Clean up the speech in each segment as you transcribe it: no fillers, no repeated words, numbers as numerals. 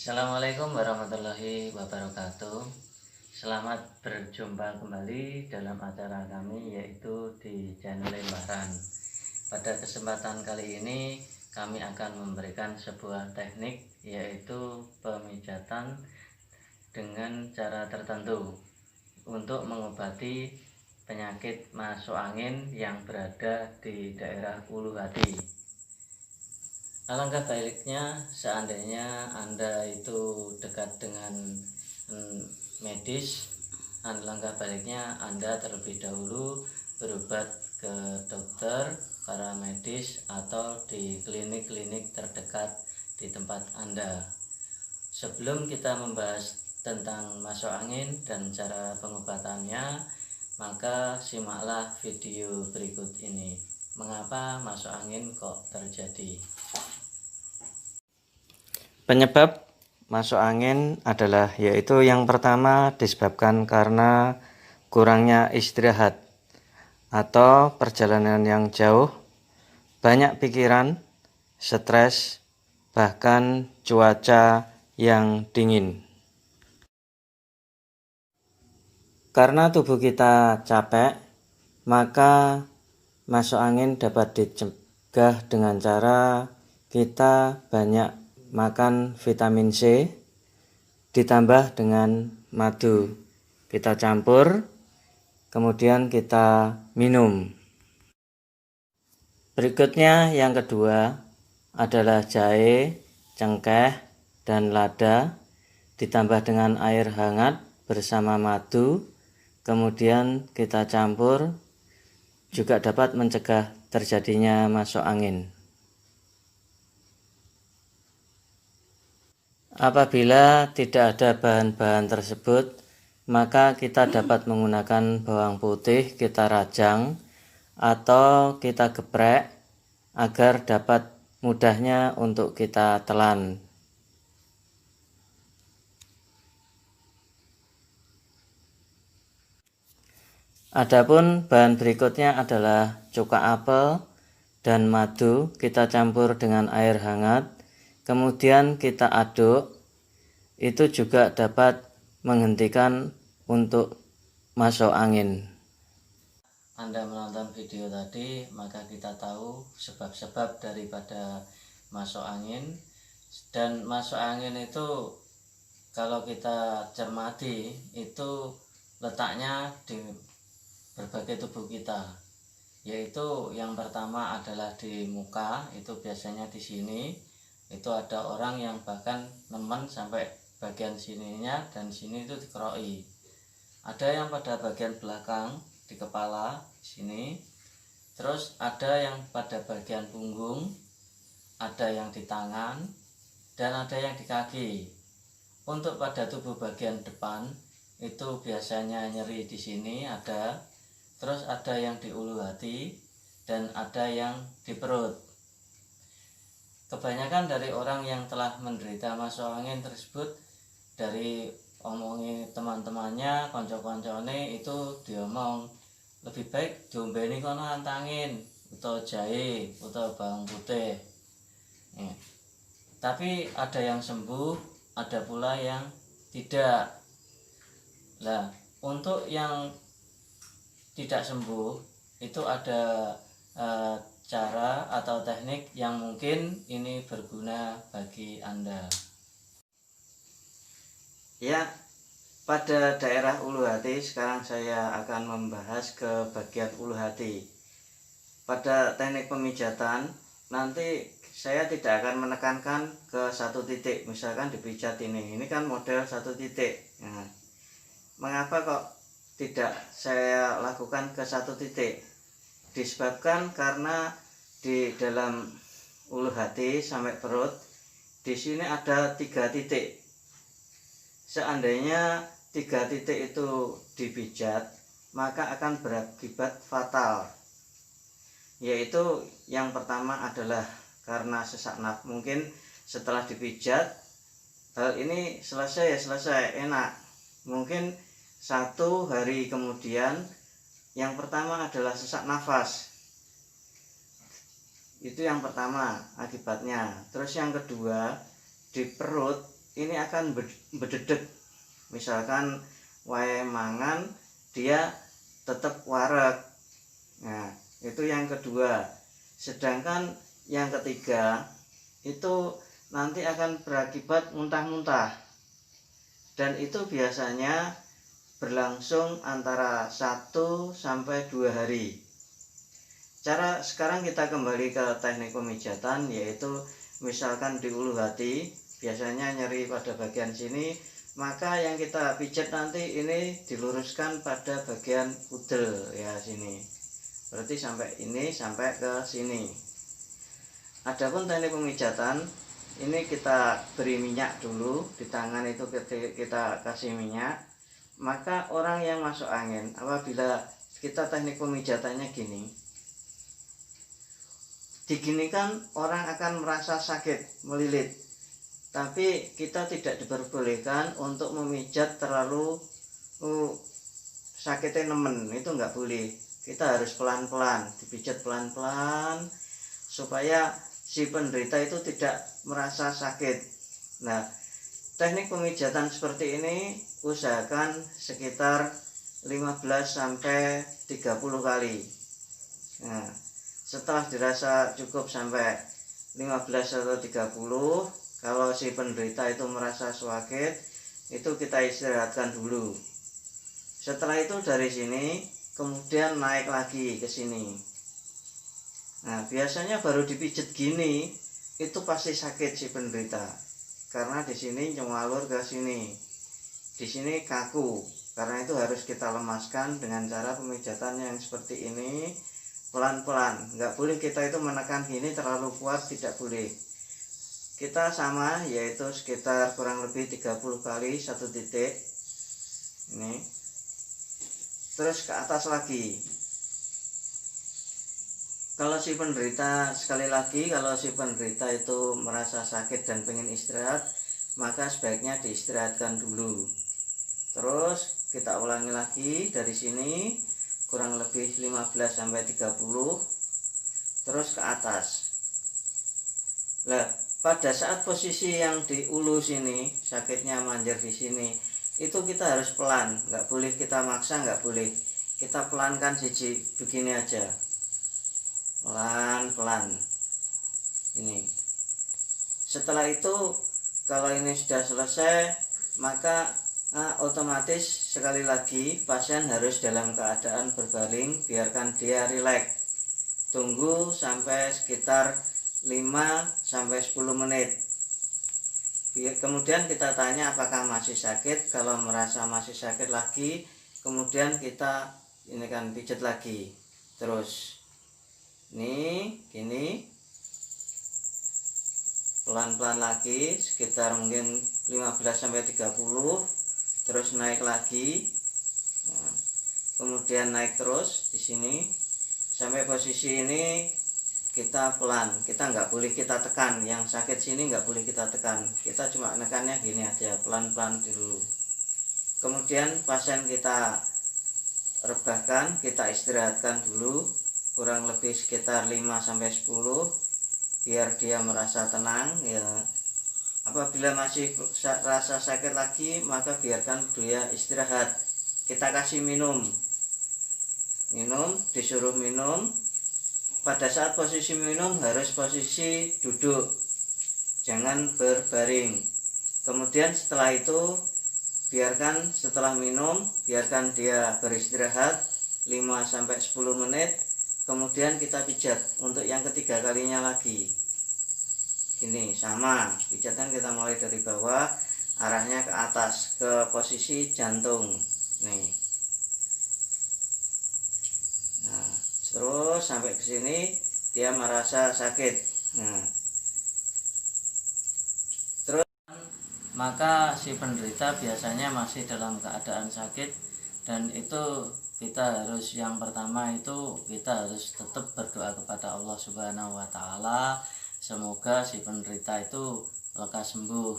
Assalamualaikum warahmatullahi wabarakatuh. Selamat berjumpa kembali dalam acara kami, yaitu di channel Lembaran. Pada kesempatan kali ini kami akan memberikan sebuah teknik, yaitu pemijatan dengan cara tertentu untuk mengobati penyakit masuk angin yang berada di daerah ulu hati. Alangkah baiknya seandainya Anda itu dekat dengan medis, alangkah baiknya Anda terlebih dahulu berobat ke dokter, para medis, atau di klinik-klinik terdekat di tempat Anda. Sebelum kita membahas tentang masuk angin dan cara pengobatannya, maka simaklah video berikut ini. Mengapa masuk angin kok terjadi? Penyebab masuk angin adalah yaitu yang pertama disebabkan karena kurangnya istirahat atau perjalanan yang jauh, banyak pikiran, stres, bahkan cuaca yang dingin. Karena tubuh kita capek, maka masuk angin dapat dicegah dengan cara kita banyak makan vitamin C ditambah dengan madu. Kita campur, kemudian kita minum. Berikutnya yang kedua adalah jahe, cengkeh, dan lada ditambah dengan air hangat bersama madu. Kemudian kita campur, juga dapat mencegah terjadinya masuk angin. Apabila tidak ada bahan-bahan tersebut, maka kita dapat menggunakan bawang putih, kita rajang atau kita geprek agar dapat mudahnya untuk kita telan. Adapun bahan berikutnya adalah cuka apel dan madu, kita campur dengan air hangat, kemudian kita aduk. Itu juga dapat menghentikan untuk masuk angin. Anda menonton video tadi, maka kita tahu sebab-sebab daripada masuk angin. Dan masuk angin itu kalau kita cermati, itu letaknya di berbagai tubuh kita, yaitu yang pertama adalah di muka. Itu biasanya di sini, itu ada orang yang bahkan nemen sampai bagian sininya, dan sini itu dikeroi. Ada yang pada bagian belakang di kepala sini, terus ada yang pada bagian punggung, ada yang di tangan, dan ada yang di kaki. Untuk pada tubuh bagian depan itu biasanya nyeri di sini ada, terus ada yang di ulu hati, dan ada yang di perut. Kebanyakan dari orang yang telah menderita masuk angin tersebut, dari omongi teman-temannya, konco-koncone, itu diomong lebih baik diombeni kono antangin, atau jahe, atau bawang putih. Tapi ada yang sembuh, ada pula yang tidak. Nah, untuk yang tidak sembuh itu ada cara atau teknik yang mungkin ini berguna bagi Anda. Ya, pada daerah ulu hati sekarang saya akan membahas ke bagian ulu hati. Pada teknik pemijatan nanti saya tidak akan menekankan ke satu titik. Misalkan dipijat ini kan model satu titik. Nah, mengapa kok tidak saya lakukan ke satu titik? Disebabkan karena di dalam ulu hati sampai perut di sini ada 3 titik. Seandainya 3 titik itu dipijat, maka akan berakibat fatal. Yaitu yang pertama adalah karena sesak nafas. Mungkin setelah dipijat hal ini selesai enak. Mungkin 1 hari kemudian yang pertama adalah sesak nafas. Itu yang pertama akibatnya. Terus yang kedua, di perut ini akan berdedek. Misalkan wae mangan dia tetap wareg. Nah, itu yang kedua. Sedangkan yang ketiga itu nanti akan berakibat muntah-muntah. Dan itu biasanya berlangsung antara 1 sampai 2 hari. Sekarang kita kembali ke teknik pemijatan, yaitu misalkan di ulu hati biasanya nyeri pada bagian sini, maka yang kita pijat nanti ini diluruskan pada bagian udel ya sini. Berarti sampai ini sampai ke sini. Adapun teknik pemijatan ini kita beri minyak dulu di tangan, itu kita kasih minyak. Maka orang yang masuk angin, apabila kita teknik pemijatannya gini, diginikan orang akan merasa sakit, melilit. Tapi kita tidak diperbolehkan untuk memijat terlalu sakitnya nemen, itu nggak boleh. Kita harus pelan-pelan, dipijat pelan-pelan supaya si penderita itu tidak merasa sakit. Nah, teknik pemijatan seperti ini usahakan sekitar 15 sampai 30 kali. Nah, setelah dirasa cukup sampai 15 atau 30, kalau si penderita itu merasa sakit, itu kita istirahatkan dulu. Setelah itu dari sini kemudian naik lagi ke sini. Nah, biasanya baru dipijat gini itu pasti sakit si penderita, karena di sini ngalur ke sini, di sini kaku. Karena itu harus kita lemaskan dengan cara pemijatan yang seperti ini, pelan-pelan. Nggak boleh kita itu menekan gini terlalu kuat, tidak boleh. Kita sama, yaitu sekitar kurang lebih 30 kali satu titik ini, terus ke atas lagi. Kalau si penderita, sekali lagi, kalau si penderita itu merasa sakit dan pengen istirahat, maka sebaiknya diistirahatkan dulu. Terus kita ulangi lagi dari sini kurang lebih 15 sampai 30, terus ke atas. Nah, pada saat posisi yang di ulu sini, sakitnya manjur di sini, itu kita harus pelan, nggak boleh kita maksa, nggak boleh. Kita pelankan siji begini aja, pelan-pelan ini. Setelah itu kalau ini sudah selesai, maka otomatis sekali lagi pasien harus dalam keadaan berbaring, biarkan dia rileks. Tunggu sampai sekitar 5 sampai 10 menit. Kemudian kita tanya apakah masih sakit. Kalau merasa masih sakit lagi, kemudian kita ini kan pijat lagi. Terus ini gini, pelan-pelan lagi sekitar mungkin 15 sampai 30, terus naik lagi. Nah, kemudian naik terus di sini sampai posisi ini. Kita pelan, kita nggak boleh kita tekan. Yang sakit sini nggak boleh kita tekan, kita cuma nekannya gini aja, pelan-pelan dulu. Kemudian pasien kita rebahkan, kita istirahatkan dulu kurang lebih sekitar 5 sampai 10 biar dia merasa tenang ya. Apabila masih rasa sakit lagi, maka biarkan dia istirahat. Kita kasih minum, disuruh minum. Pada saat posisi minum harus posisi duduk, jangan berbaring. Kemudian setelah itu biarkan, setelah minum biarkan dia beristirahat 5 sampai 10 menit. Kemudian kita pijat untuk yang ketiga kalinya lagi. Gini, sama pijatan kita mulai dari bawah, arahnya ke atas ke posisi jantung. Nih. Nah, terus sampai ke sini dia merasa sakit. Nah, terus maka si penderita biasanya masih dalam keadaan sakit, dan itu kita harus, yang pertama itu kita harus tetap berdoa kepada Allah Subhanahu wa Ta'ala, semoga si penderita itu lekas sembuh.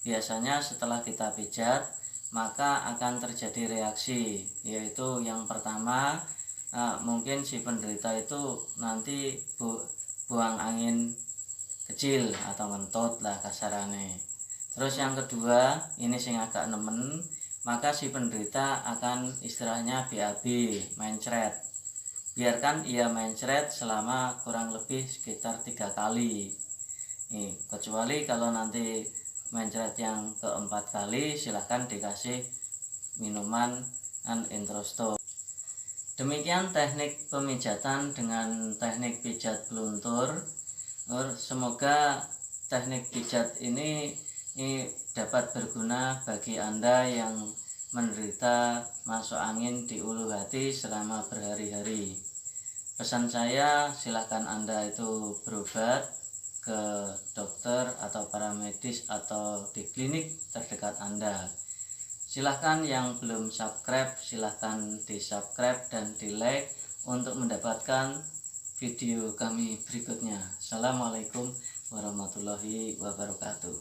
Biasanya setelah kita pijat maka akan terjadi reaksi, yaitu yang pertama, mungkin si penderita itu nanti buang angin kecil atau ngentut lah kasarannya. Terus yang kedua, ini sing agak nemen, maka si penderita akan istilahnya BAB, mencret. Biarkan ia mencret selama kurang lebih sekitar 3 kali. Kecuali kalau nanti mencret yang keempat kali, silahkan dikasih minuman introstol. Demikian teknik pemijatan dengan teknik pijat peluntur. Semoga teknik pijat ini dapat berguna bagi Anda yang menderita masuk angin di ulu hati selama berhari-hari. Pesan saya, silahkan Anda itu berobat ke dokter atau paramedis atau di klinik terdekat Anda. Silahkan yang belum subscribe, silahkan di subscribe dan di like untuk mendapatkan video kami berikutnya. Assalamualaikum warahmatullahi wabarakatuh.